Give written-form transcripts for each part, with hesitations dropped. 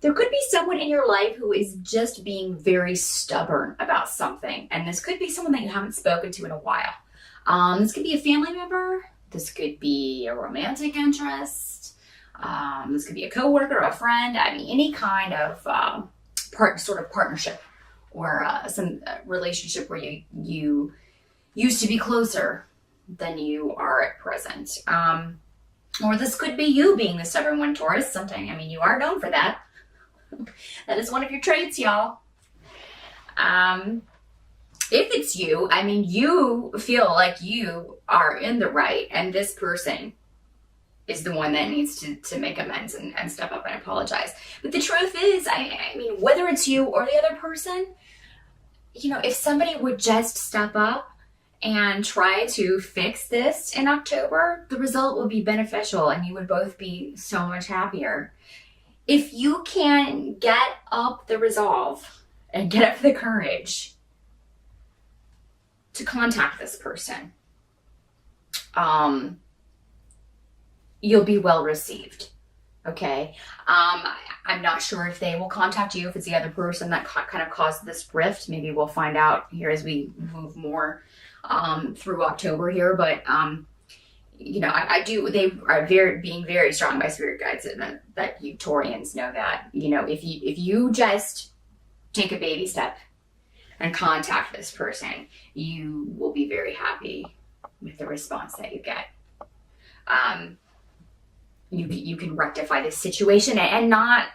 There could be someone in your life who is just being very stubborn about something. And this could be someone that you haven't spoken to in a while. This could be a family member. This could be a romantic interest. This could be a coworker, a friend. I mean, any kind of sort of partnership or some relationship where you used to be closer than you are at present. Or this could be you being the stubborn one, Taurus. Sometimes, I mean, you are known for that. That is one of your traits, y'all. If it's you, I mean, you feel like you are in the right, and this person is the one that needs to make amends and step up and apologize. But the truth is, I mean, whether it's you or the other person, you know, if somebody would just step up and try to fix this in October, the result would be beneficial and you would both be so much happier. If you can get up the resolve and get up the courage to contact this person, you'll be well received. Okay. I'm not sure if they will contact you, if it's the other person that kind of caused this rift. Maybe we'll find out here as we move more through October here. But you know, they are being very strong by spirit guides that you Taurians know that, you know, if you just take a baby step and contact this person, you will be very happy with the response that you get. You can rectify this situation and not,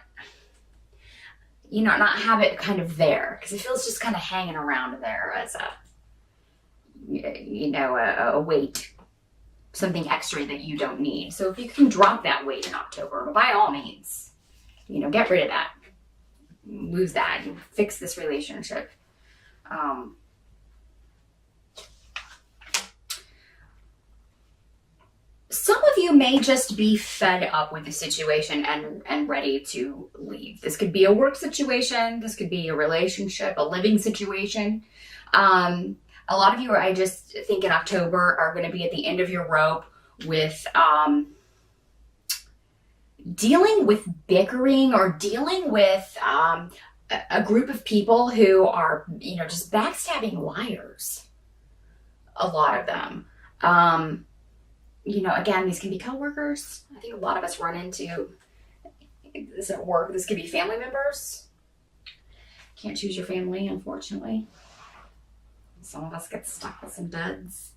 you know, not have it kind of there, because it feels just kind of hanging around there as a weight, something extra that you don't need. So if you can drop that weight in October, by all means, you know, get rid of that, lose that, and fix this relationship. Some of you may just be fed up with the situation and ready to leave. This could be a work situation. This could be a relationship, a living situation. A lot of you, I just think in October, are going to be at the end of your rope with dealing with bickering or dealing with a group of people who are, you know, just backstabbing liars. A lot of them. You know, again, these can be coworkers. I think a lot of us run into this at work. This could be family members. Can't choose your family, unfortunately. Some of us get stuck with some duds.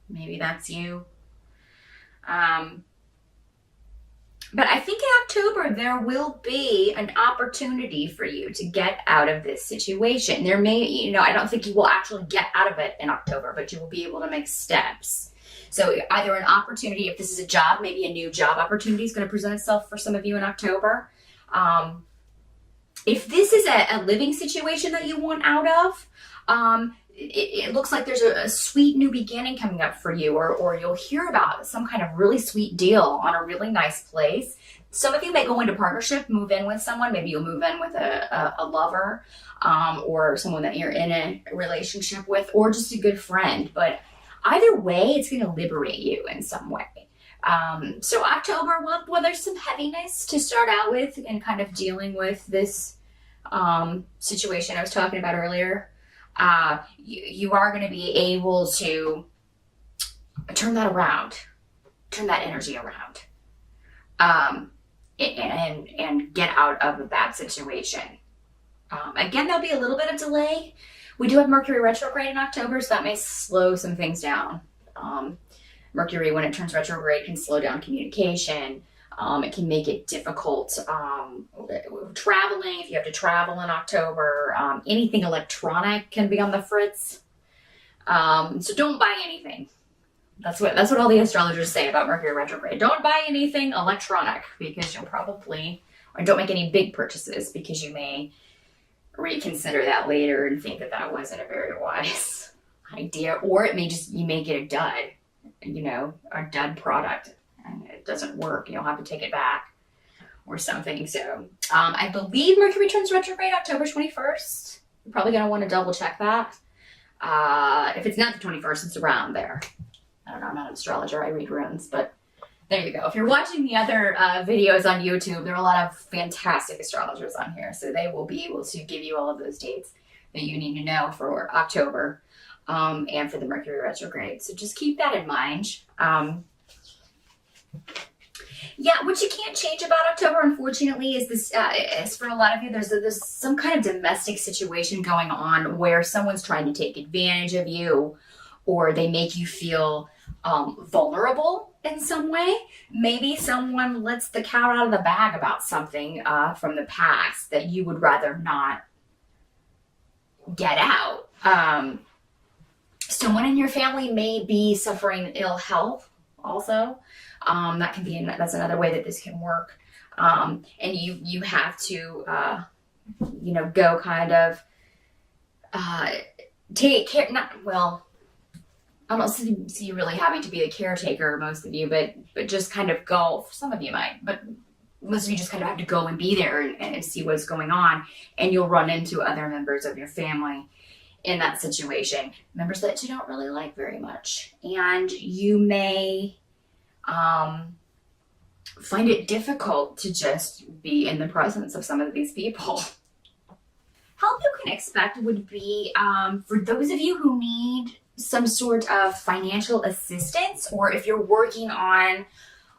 Maybe that's you. But I think in October, there will be an opportunity for you to get out of this situation. There may, you know, I don't think you will actually get out of it in October, but you will be able to make steps. So either an opportunity, if this is a job, maybe a new job opportunity is going to present itself for some of you in October. If this is a living situation that you want out of, it looks like there's a sweet new beginning coming up for you, or you'll hear about some kind of really sweet deal on a really nice place. Some of you may go into partnership, move in with someone. Maybe you'll move in with a lover, or someone that you're in a relationship with, or just a good friend. But either way, it's going to liberate you in some way. So October, well, there's some heaviness to start out with and kind of dealing with this situation I was talking about earlier. You are going to be able to turn that around, turn that energy around, and get out of a bad situation. Again, there'll be a little bit of delay. We do have Mercury retrograde in October, so that may slow some things down. Mercury, when it turns retrograde, can slow down communication. It can make it difficult traveling, if you have to travel in October. Anything electronic can be on the fritz. So don't buy anything. That's what all the astrologers say about Mercury retrograde. Don't buy anything electronic, because you'll probably, or don't make any big purchases, because you may reconsider that later and think that wasn't a very wise idea. Or it may you may get a dud, a dud product, and it doesn't work. You'll have to take it back or something. So I believe Mercury turns retrograde October 21st. You're probably going to want to double check that. If it's not the 21st, it's around there. I don't know, I'm not an astrologer, I read runes, but There you go. If you're watching the other videos on YouTube, there are a lot of fantastic astrologers on here. So they will be able to give you all of those dates that you need to know for October and for the Mercury retrograde. So just keep that in mind. Yeah, what you can't change about October, unfortunately, is this. Is for a lot of you, there's some kind of domestic situation going on where someone's trying to take advantage of you, or they make you feel vulnerable in some way. Maybe someone lets the cat out of the bag about something from the past that you would rather not get out. Someone in your family may be suffering ill health also. That's another way that this can work. And you have to, go kind of, take care, I don't see you really having to be the caretaker, most of you, but just kind of go, some of you might, but most of you just kind of have to go and be there and see what's going on. And you'll run into other members of your family in that situation, members that you don't really like very much. And you may find it difficult to just be in the presence of some of these people. Help you can expect would be for those of you who need some sort of financial assistance, or if you're working on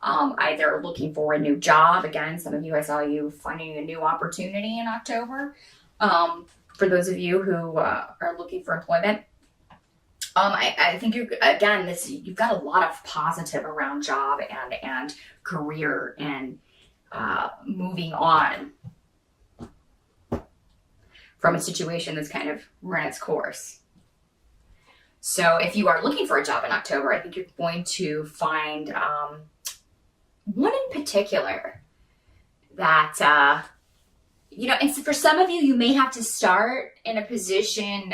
either looking for a new job. Again, some of you, I saw you finding a new opportunity in October. For those of you who are looking for employment, I think you've got a lot of positive around job and career and moving on from a situation that's kind of run its course. So if you are looking for a job in October, I think you're going to find one in particular that, and for some of you, you may have to start in a position,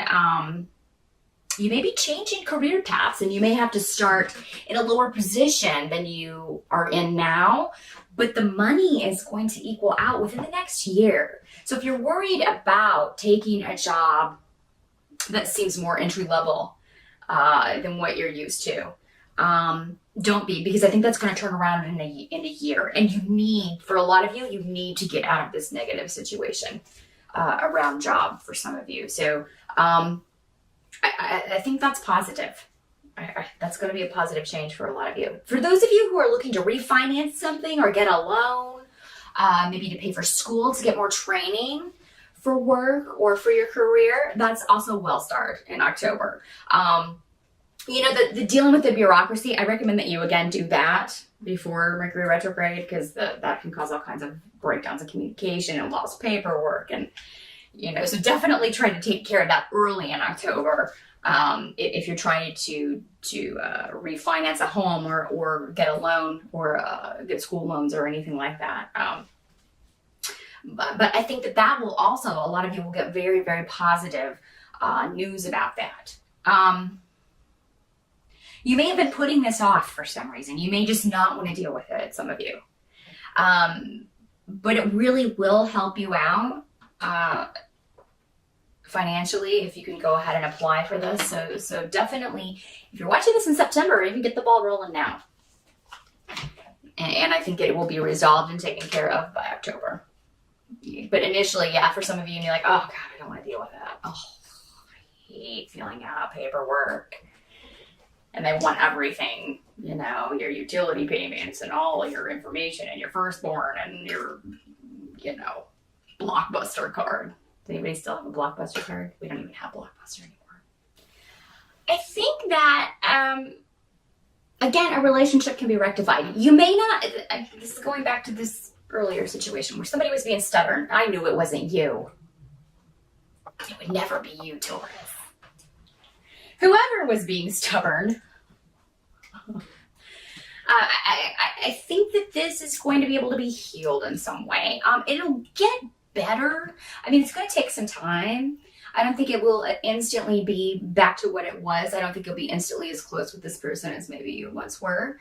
you may be changing career paths and you may have to start in a lower position than you are in now, but the money is going to equal out within the next year. So if you're worried about taking a job that seems more entry level than what you're used to, don't be, because I think that's going to turn around in a year. And for a lot of you, you need to get out of this negative situation around job for some of you. So I think that's positive. That's going to be a positive change for a lot of you. For those of you who are looking to refinance something or get a loan, maybe to pay for school, to get more training for work or for your career, that's also well started in October. The dealing with the bureaucracy, I recommend that you again do that before Mercury retrograde, because that can cause all kinds of breakdowns in communication and lost paperwork, and so definitely try to take care of that early in October. If you're trying to refinance a home or get a loan or get school loans or anything like that. But I think that will also, a lot of you will get very, very positive news about that. You may have been putting this off for some reason. You may just not want to deal with it, some of you. But it really will help you out financially if you can go ahead and apply for this. So definitely, if you're watching this in September, even get the ball rolling now. And I think it will be resolved and taken care of by October. But initially, for some of you, you're like, oh God, I don't want to deal with that. Oh, I hate filling out paperwork. And they want everything, your utility payments and all your information and your firstborn and your, Blockbuster card. Does anybody still have a Blockbuster card? We don't even have Blockbuster anymore. I think that, again, a relationship can be rectified. You may not, this is going back to this earlier situation where somebody was being stubborn. I knew it wasn't you. It would never be you, Taurus. Whoever was being stubborn, I think that this is going to be able to be healed in some way. It'll get better. I mean, it's going to take some time. I don't think it will instantly be back to what it was. I don't think you'll be instantly as close with this person as maybe you once were.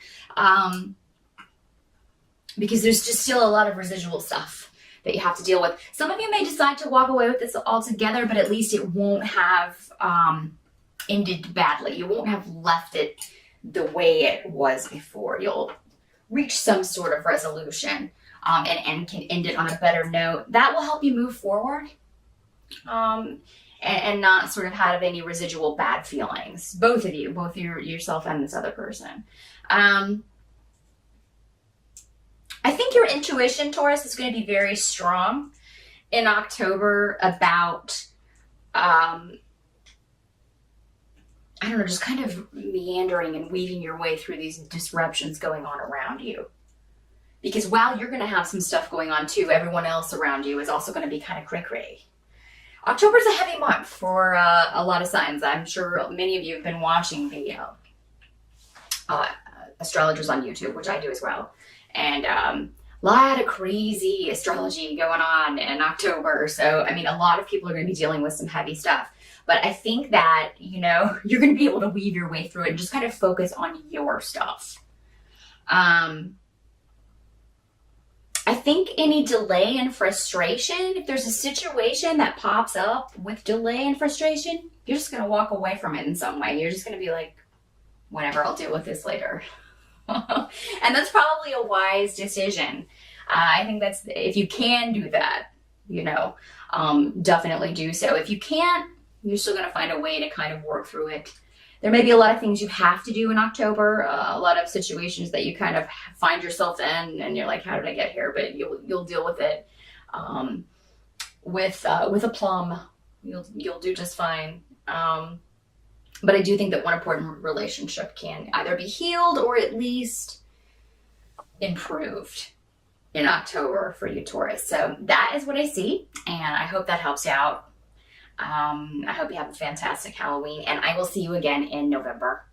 Because there's just still a lot of residual stuff that you have to deal with. Some of you may decide to walk away with this altogether, but at least it won't have ended badly. You won't have left it the way it was before. You'll reach some sort of resolution, and can end it on a better note. That will help you move forward, and not sort of have any residual bad feelings. Both of you, both yourself and this other person. I think your intuition, Taurus, is going to be very strong in October about, I don't know, just kind of meandering and weaving your way through these disruptions going on around you. Because while you're going to have some stuff going on too, everyone else around you is also going to be kind of cray-cray. October's a heavy month for a lot of signs. I'm sure many of you have been watching the astrologers on YouTube, which I do as well. And a lot of crazy astrology going on in October. So, I mean, a lot of people are going to be dealing with some heavy stuff. But I think that, you know, you're going to be able to weave your way through it and just kind of focus on your stuff. I think any delay and frustration, if there's a situation that pops up with delay and frustration, you're just going to walk away from it in some way. You're just going to be like, whatever, I'll deal with this later. And that's probably a wise decision. I think that's, if you can do that, you know, definitely do so. If you can't, you're still going to find a way to kind of work through it. There may be a lot of things you have to do in October, a lot of situations that you kind of find yourself in, and you're like, how did I get here? But you'll deal with it with aplomb. You'll do just fine. But I do think that one important relationship can either be healed or at least improved in October for you, Taurus. So that is what I see, and I hope that helps you out. I hope you have a fantastic Halloween, and I will see you again in November.